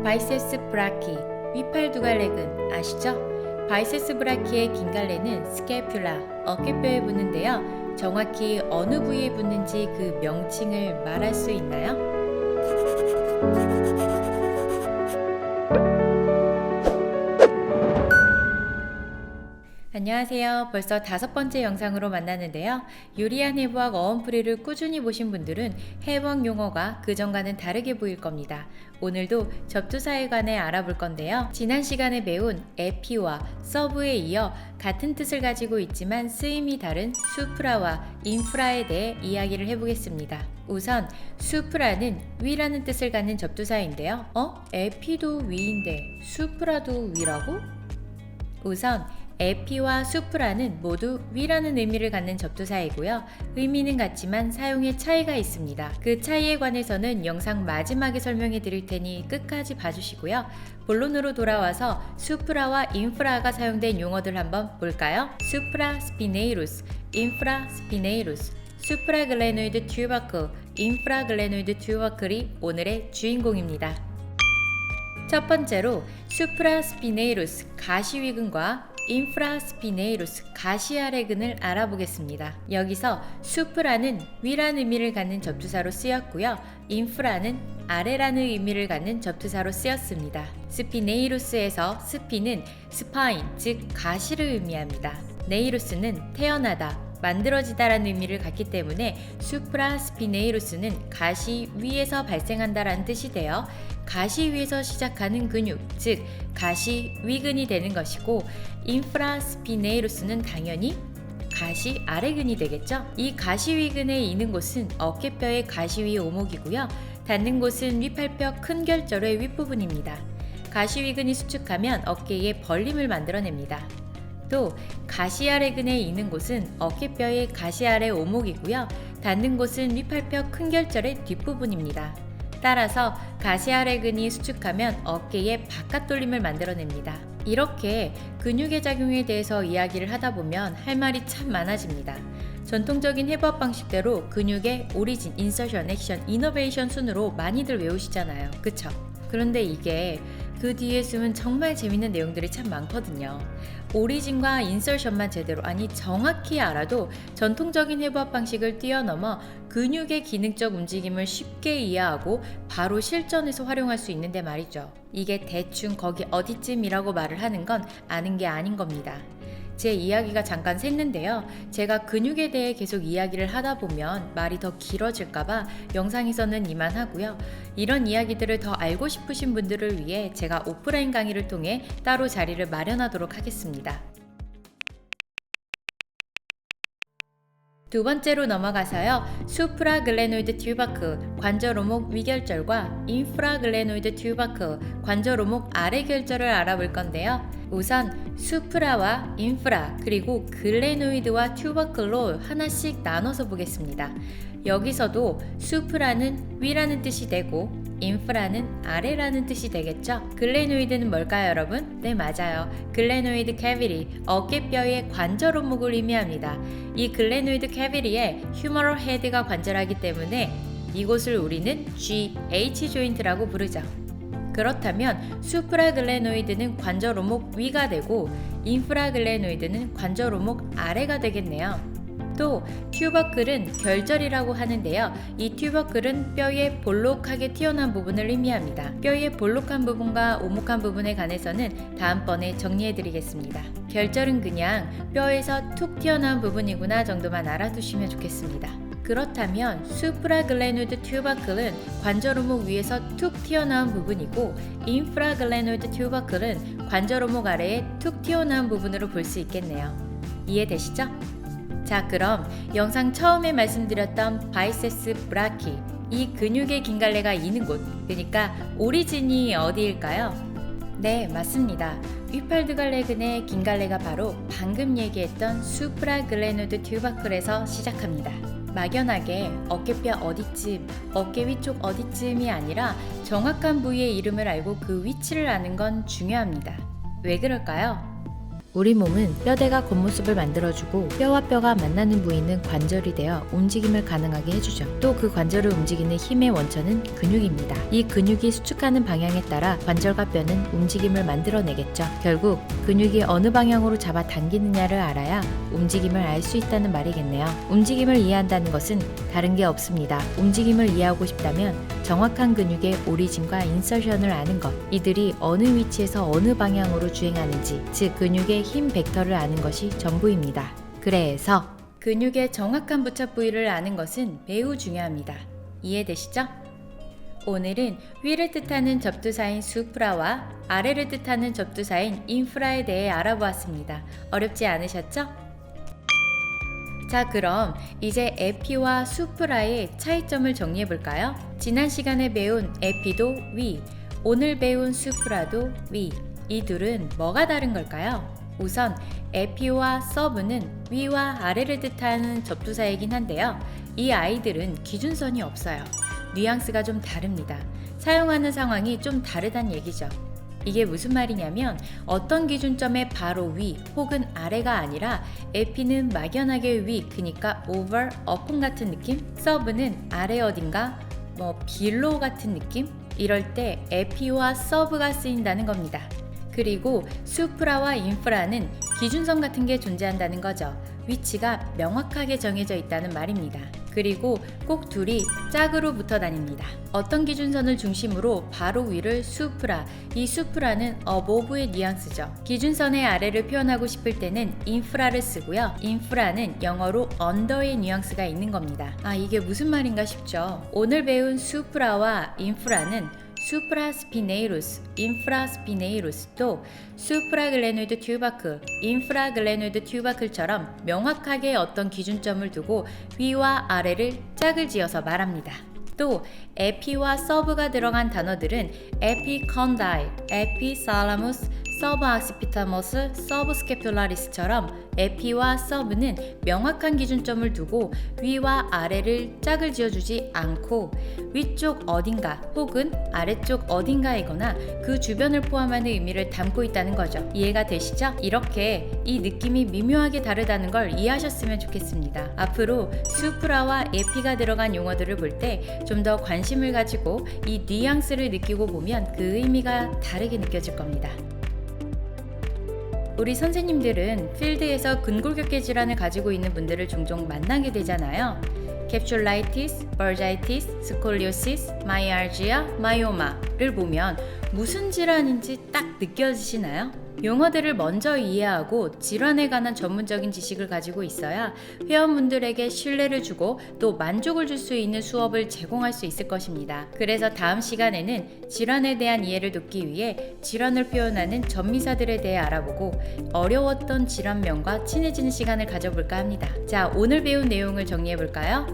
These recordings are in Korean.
바이세스 브라키, 위팔 두갈래근 아시죠? 바이세스 브라키의 긴 갈래는 스캐퓰라, 어깨뼈에 붙는데요. 정확히 어느 부위에 붙는지 그 명칭을 말할 수 있나요? 안녕하세요. 벌써 5번째 영상으로 만났는데요. 유리한 해부학 어원풀이를 꾸준히 보신 분들은 해부학 용어가 그전과는 다르게 보일 겁니다. 오늘도 접두사에 관해 알아볼 건데요. 지난 시간에 배운 에피와 서브에 이어 같은 뜻을 가지고 있지만 쓰임이 다른 수프라와 인프라에 대해 이야기를 해보겠습니다. 우선 수프라는 위라는 뜻을 갖는 접두사인데요. 에피도 위인데 수프라도 위라고? 우선 에피와 수프라는 모두 위라는 의미를 갖는 접두사이고요. 의미는 같지만 사용의 차이가 있습니다. 그 차이에 관해서는 영상 마지막에 설명해 드릴 테니 끝까지 봐주시고요. 본론으로 돌아와서 수프라와 인프라가 사용된 용어들 한번 볼까요? 수프라 스피네이루스, 인프라 스피네이루스, 수프라 글레노이드 튜버클, 인프라 글레노이드 튜버클이 오늘의 주인공입니다. 첫 번째로 수프라 스피네이루스 가시위근과 인프라 스피네이루스 가시아레근을 알아보겠습니다. 여기서 수프라는 위라는 의미를 갖는 접두사로 쓰였고요. 인프라는 아래라는 의미를 갖는 접두사로 쓰였습니다. 스피네이루스에서 스피는 스파인, 즉 가시를 의미합니다. 네이루스는 태어나다, 만들어지다라는 의미를 갖기 때문에 수프라 스피네이루스는 가시 위에서 발생한다라는 뜻이 되어 가시 위에서 시작하는 근육, 즉 가시 위근이 되는 것이고, 인프라 스피네이루스는 당연히 가시 아래근이 되겠죠. 이 가시 위근에 있는 곳은 어깨뼈의 가시 위 오목이고요. 닿는 곳은 위팔뼈 큰 결절의 윗부분입니다. 가시 위근이 수축하면 어깨에 벌림을 만들어냅니다. 또 가시 아래근에 있는 곳은 어깨뼈의 가시 아래 오목이고요. 닿는 곳은 위팔뼈 큰 결절의 뒷부분입니다. 따라서 가시 아래근이 수축하면 어깨에 바깥 돌림을 만들어냅니다. 이렇게 근육의 작용에 대해서 이야기를 하다 보면 할 말이 참 많아집니다. 전통적인 해부학 방식대로 근육의 오리진, 인서션, 액션, 이너베이션 순으로 많이들 외우시잖아요. 그쵸? 그런데 이게 그 뒤에 숨은 정말 재밌는 내용들이 참 많거든요. 오리진과 인서션만 제대로, 아니 정확히 알아도 전통적인 해부학 방식을 뛰어넘어 근육의 기능적 움직임을 쉽게 이해하고 바로 실전에서 활용할 수 있는데 말이죠. 이게 대충 거기 어디쯤이라고 말을 하는 건 아는 게 아닌 겁니다. 제 이야기가 잠깐 샜는데요. 제가 근육에 대해 계속 이야기를 하다 보면 말이 더 길어질까봐 영상에서는 이만하고요. 이런 이야기들을 더 알고 싶으신 분들을 위해 제가 오프라인 강의를 통해 따로 자리를 마련하도록 하겠습니다. 두 번째로 넘어가서요. 수프라 글레노이드 튜버클, 관절오목 위결절과 인프라 글레노이드 튜버클, 관절오목 아래 결절을 알아볼 건데요. 우선 수프라와 인프라 그리고 글레노이드와 튜버클로 하나씩 나눠서 보겠습니다. 여기서도 수프라는 위라는 뜻이 되고 인프라는 아래라는 뜻이 되겠죠? 글레노이드는 뭘까요, 여러분? 네, 맞아요. 글레노이드 캐비리, 어깨뼈의 관절 오목을 의미합니다. 이 글레노이드 캐비리에 휴머럴 헤드가 관절하기 때문에 이곳을 우리는 GH 조인트라고 부르죠. 그렇다면 수프라 글레노이드는 관절 오목 위가 되고 인프라 글레노이드는 관절 오목 아래가 되겠네요. 또 튜버클은 결절이라고 하는데요. 이 튜버클은 뼈의 볼록하게 튀어나온 부분을 의미합니다. 뼈의 볼록한 부분과 오목한 부분에 관해서는 다음번에 정리해드리겠습니다. 결절은 그냥 뼈에서 툭 튀어나온 부분이구나 정도만 알아두시면 좋겠습니다. 그렇다면 수프라글레노이드 튜버클은 관절오목 위에서 툭 튀어나온 부분이고 인프라글레노이드 튜버클은 관절오목 아래에 툭 튀어나온 부분으로 볼 수 있겠네요. 이해되시죠? 자, 그럼 영상 처음에 말씀드렸던 바이세스 브라키, 이 근육의 긴 갈래가 있는 곳, 그러니까 오리진이 어디일까요? 네, 맞습니다. 위팔두갈래근의 긴 갈래가 바로 방금 얘기했던 수프라글레노이드 튜버클에서 시작합니다. 막연하게 어깨뼈 어디쯤, 어깨 위쪽 어디쯤이 아니라 정확한 부위의 이름을 알고 그 위치를 아는 건 중요합니다. 왜 그럴까요? 우리 몸은 뼈대가 겉모습을 만들어주고 뼈와 뼈가 만나는 부위는 관절이 되어 움직임을 가능하게 해주죠. 또 그 관절을 움직이는 힘의 원천은 근육입니다. 이 근육이 수축하는 방향에 따라 관절과 뼈는 움직임을 만들어내겠죠. 결국 근육이 어느 방향으로 잡아 당기느냐를 알아야 움직임을 알 수 있다는 말이겠네요. 움직임을 이해한다는 것은 다른 게 없습니다. 움직임을 이해하고 싶다면 정확한 근육의 오리진과 인서션을 아는 것, 이들이 어느 위치에서 어느 방향으로 주행하는지, 즉 근육의 힘 벡터를 아는 것이 전부입니다. 그래서 근육의 정확한 부착 부위를 아는 것은 매우 중요합니다. 이해되시죠? 오늘은 위를 뜻하는 접두사인 수프라와 아래를 뜻하는 접두사인 인프라에 대해 알아보았습니다. 어렵지 않으셨죠? 자, 그럼 이제 에피와 수프라의 차이점을 정리해 볼까요? 지난 시간에 배운 에피도 위, 오늘 배운 수프라도 위, 이 둘은 뭐가 다른 걸까요? 우선 에피와 서브는 위와 아래를 뜻하는 접두사이긴 한데요. 이 아이들은 기준선이 없어요. 뉘앙스가 좀 다릅니다. 사용하는 상황이 좀 다르단 얘기죠. 이게 무슨 말이냐면 어떤 기준점의 바로 위 혹은 아래가 아니라 에피는 막연하게 위, 그니까 over, upon 같은 느낌? 서브는 아래 어딘가, below 같은 느낌? 이럴 때 에피와 서브가 쓰인다는 겁니다. 그리고 수프라와 인프라는 기준선 같은 게 존재한다는 거죠. 위치가 명확하게 정해져 있다는 말입니다. 그리고 꼭 둘이 짝으로 붙어 다닙니다. 어떤 기준선을 중심으로 바로 위를 수프라, 이 수프라는 above의 뉘앙스죠. 기준선의 아래를 표현하고 싶을 때는 인프라를 쓰고요. 인프라는 영어로 under의 뉘앙스가 있는 겁니다. 이게 무슨 말인가 싶죠. 오늘 배운 수프라와 인프라는 수프라스피네이루스, 인프라스피네이루스도 수프라글레노이드 튜바클, 인프라글레노이드 튜바클처럼 명확하게 어떤 기준점을 두고 위와 아래를 짝을 지어서 말합니다. 또 에피와 서브가 들어간 단어들은 에피컨다일, 에피살라무스, 서브아시피타머스, 서브스케퓰라리스처럼 에피와 서브는 명확한 기준점을 두고 위와 아래를 짝을 지어주지 않고 위쪽 어딘가 혹은 아래쪽 어딘가이거나 그 주변을 포함하는 의미를 담고 있다는 거죠. 이해가 되시죠? 이렇게 이 느낌이 미묘하게 다르다는 걸 이해하셨으면 좋겠습니다. 앞으로 수프라와 에피가 들어간 용어들을 볼 때 좀 더 관심을 가지고 이 뉘앙스를 느끼고 보면 그 의미가 다르게 느껴질 겁니다. 우리 선생님들은 필드에서 근골격계 질환을 가지고 있는 분들을 종종 만나게 되잖아요. 캡슐라이티스, 버자이티스, 스콜리오시스, 마이알지아, 마이오마를 보면 무슨 질환인지 딱 느껴지시나요? 용어들을 먼저 이해하고 질환에 관한 전문적인 지식을 가지고 있어야 회원분들에게 신뢰를 주고 또 만족을 줄 수 있는 수업을 제공할 수 있을 것입니다. 그래서 다음 시간에는 질환에 대한 이해를 돕기 위해 질환을 표현하는 전미사들에 대해 알아보고 어려웠던 질환명과 친해지는 시간을 가져볼까 합니다. 자, 오늘 배운 내용을 정리해볼까요?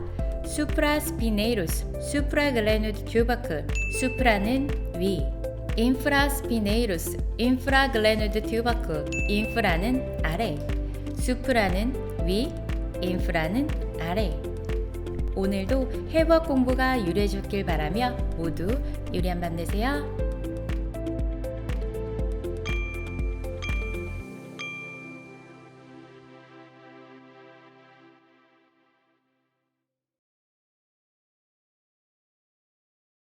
수프라스피네이루스, 수프라글레누드 튜바클, 수프라는 위, 인프라스피네이루스, 인프라글레누드 튜바클, 인프라는 아래, 수프라는 위, 인프라는 아래. 오늘도 해부학 공부가 유리해졌길 바라며 모두 유리한 밤 되세요.